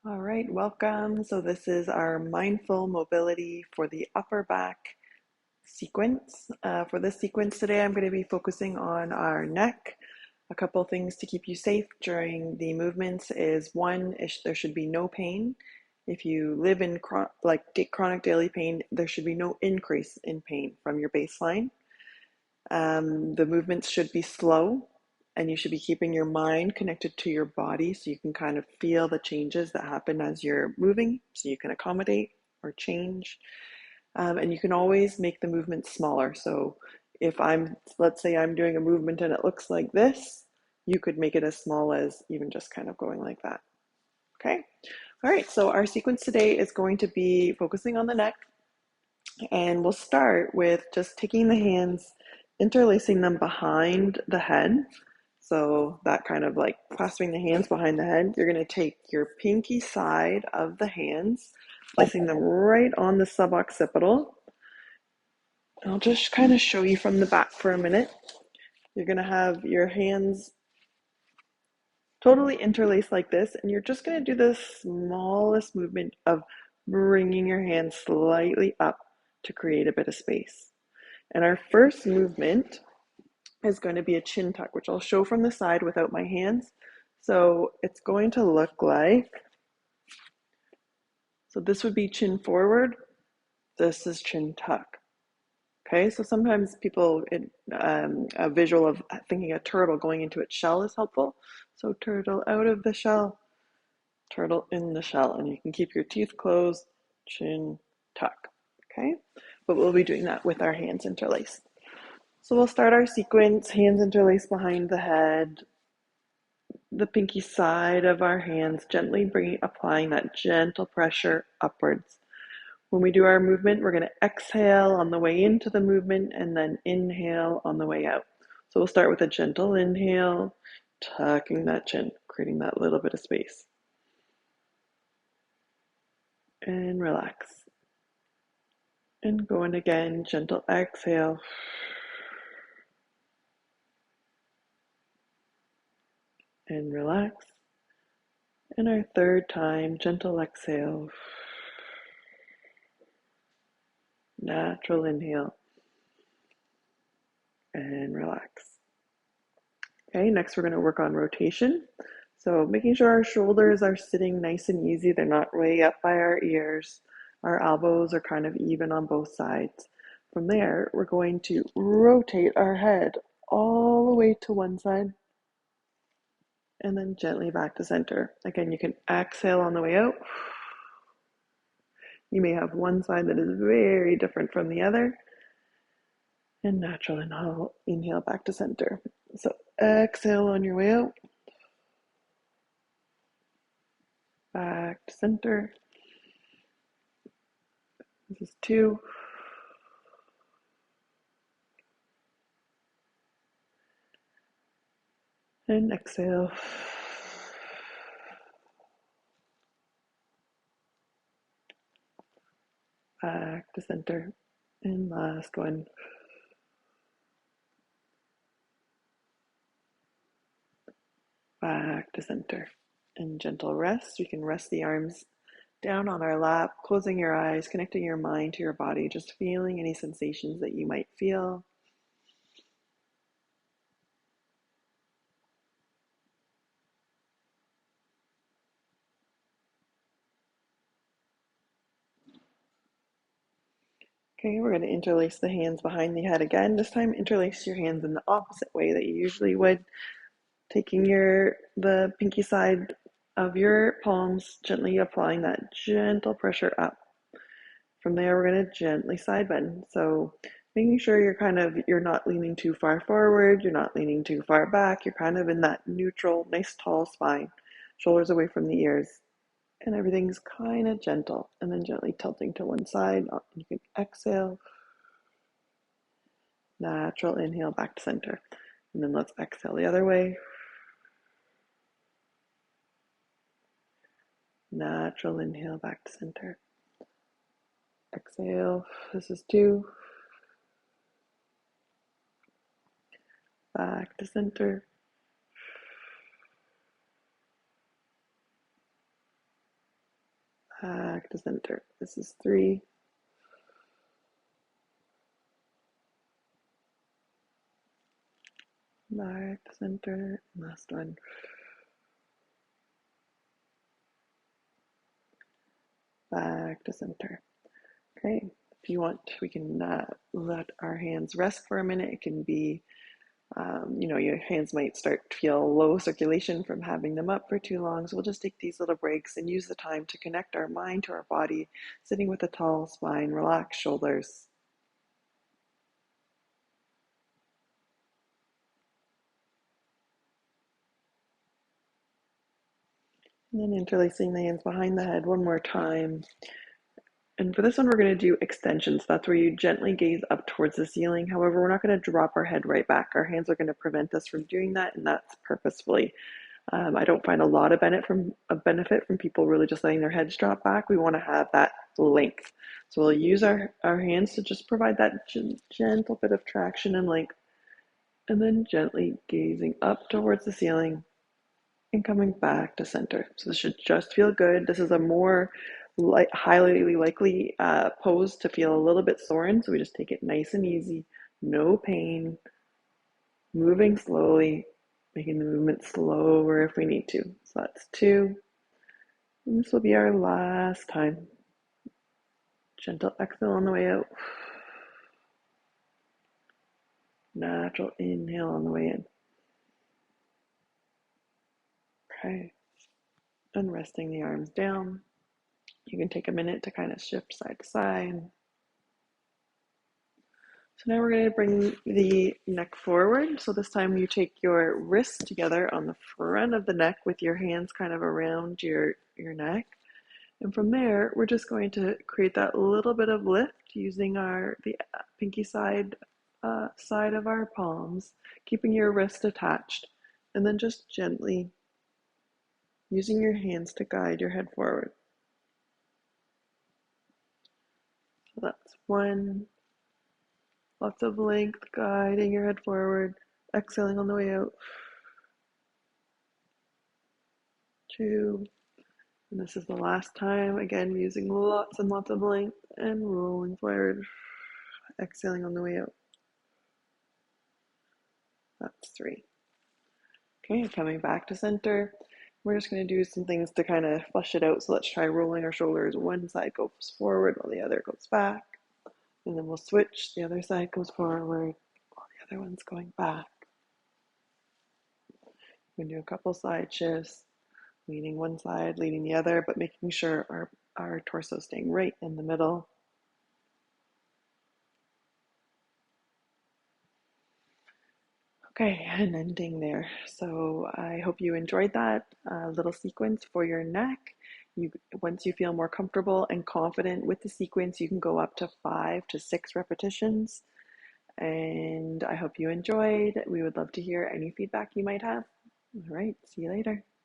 All right, welcome. So this is our mindful mobility for the upper back sequence. For this sequence today, I'm going to be focusing on our neck. A couple things to keep you safe during the movements is one, there should be no pain. If you live in chronic daily pain, there should be no increase in pain from your baseline. The movements should be slow, and you should be keeping your mind connected to your body so you can kind of feel the changes that happen as you're moving, so you can accommodate or change. And you can always make the movement smaller. So if let's say I'm doing a movement and it looks like this, you could make it as small as even just kind of going like that. Okay. All right. So our sequence today is going to be focusing on the neck. And we'll start with just taking the hands, interlacing them behind the head. So that kind of like clasping the hands behind the head. You're going to take your pinky side of the hands, placing them right on the suboccipital. I'll just kind of show you from the back for a minute. You're going to have your hands totally interlaced like this, and you're just going to do the smallest movement of bringing your hands slightly up to create a bit of space. And our first movement is going to be a chin tuck, which I'll show from the side without my hands. So it's going to look like, so this would be chin forward, this is chin tuck. Okay, so sometimes a visual of thinking a turtle going into its shell is helpful. So turtle out of the shell, turtle in the shell, and you can keep your teeth closed, chin tuck. Okay, but we'll be doing that with our hands interlaced. So we'll start our sequence, hands interlaced behind the head, the pinky side of our hands, gently applying that gentle pressure upwards. When we do our movement, we're going to exhale on the way into the movement and then inhale on the way out. So we'll start with a gentle inhale, tucking that chin, creating that little bit of space. And relax. And going again, gentle exhale. And relax. And our third time, gentle exhale. Natural inhale. And relax. Okay, next we're going to work on rotation. So making sure our shoulders are sitting nice and easy. They're not way up by our ears. Our elbows are kind of even on both sides. From there, we're going to rotate our head all the way to one side and then gently back to center. Again, you can exhale on the way out. You may have one side that is very different from the other. And natural inhale back to center. So exhale on your way out. Back to center. This is 2. And exhale. Back to center. And last one. Back to center. And gentle rest. You can rest the arms down on our lap, closing your eyes, connecting your mind to your body, just feeling any sensations that you might feel. Okay, we're going to interlace the hands behind the head again. This time, interlace your hands in the opposite way that you usually would, taking the pinky side of your palms, gently applying that gentle pressure up. From there, we're going to gently side bend. So making sure you're not leaning too far forward, you're not leaning too far back, you're kind of in that neutral, nice tall spine, shoulders away from the ears, and everything's kind of gentle. And then gently tilting to one side. You can exhale, natural inhale back to center. And then let's exhale the other way. Natural inhale back to center. Exhale, this is 2. Back to center. back to center. This is 3, back to center, last one. Back to center. Okay, if you want, we can let our hands rest for a minute. It can be, your hands might start to feel low circulation from having them up for too long. So we'll just take these little breaks and use the time to connect our mind to our body, sitting with a tall spine, relaxed shoulders. And then interlacing the hands behind the head one more time. And for this one, we're going to do extensions. That's where you gently gaze up towards the ceiling. However, we're not going to drop our head right back. Our hands are going to prevent us from doing that, and that's purposefully. I don't find a lot of benefit from people really just letting their heads drop back. We want to have that length. So we'll use our hands to just provide that gentle bit of traction and length, and then gently gazing up towards the ceiling and coming back to center. So this should just feel good. This is a more highly likely pose to feel a little bit sore in, so we just take it nice and easy, no pain, moving slowly, making the movement slower if we need to. So that's 2. And this will be our last time. Gentle exhale on the way out. Natural inhale on the way in. Okay. And resting the arms down. You can take a minute to kind of shift side to side. So now we're going to bring the neck forward. So this time you take your wrists together on the front of the neck with your hands kind of around your neck. And from there, we're just going to create that little bit of lift using the pinky side of our palms, keeping your wrist attached, and then just gently using your hands to guide your head forward. So that's 1. Lots of length, guiding your head forward, exhaling on the way out. 2. And this is the last time, again, using lots and lots of length and rolling forward, exhaling on the way out. That's 3. Okay, coming back to center. We're just going to do some things to kind of flush it out. So let's try rolling our shoulders. One side goes forward while the other goes back. And then we'll switch. The other side goes forward while the other one's going back. We're going to do a couple side shifts, leaning one side, leaning the other, but making sure our torso is staying right in the middle. Okay, and ending there. So I hope you enjoyed that little sequence for your neck. Once you feel more comfortable and confident with the sequence, you can go up to 5 to 6 repetitions. And I hope you enjoyed. We would love to hear any feedback you might have. All right, see you later.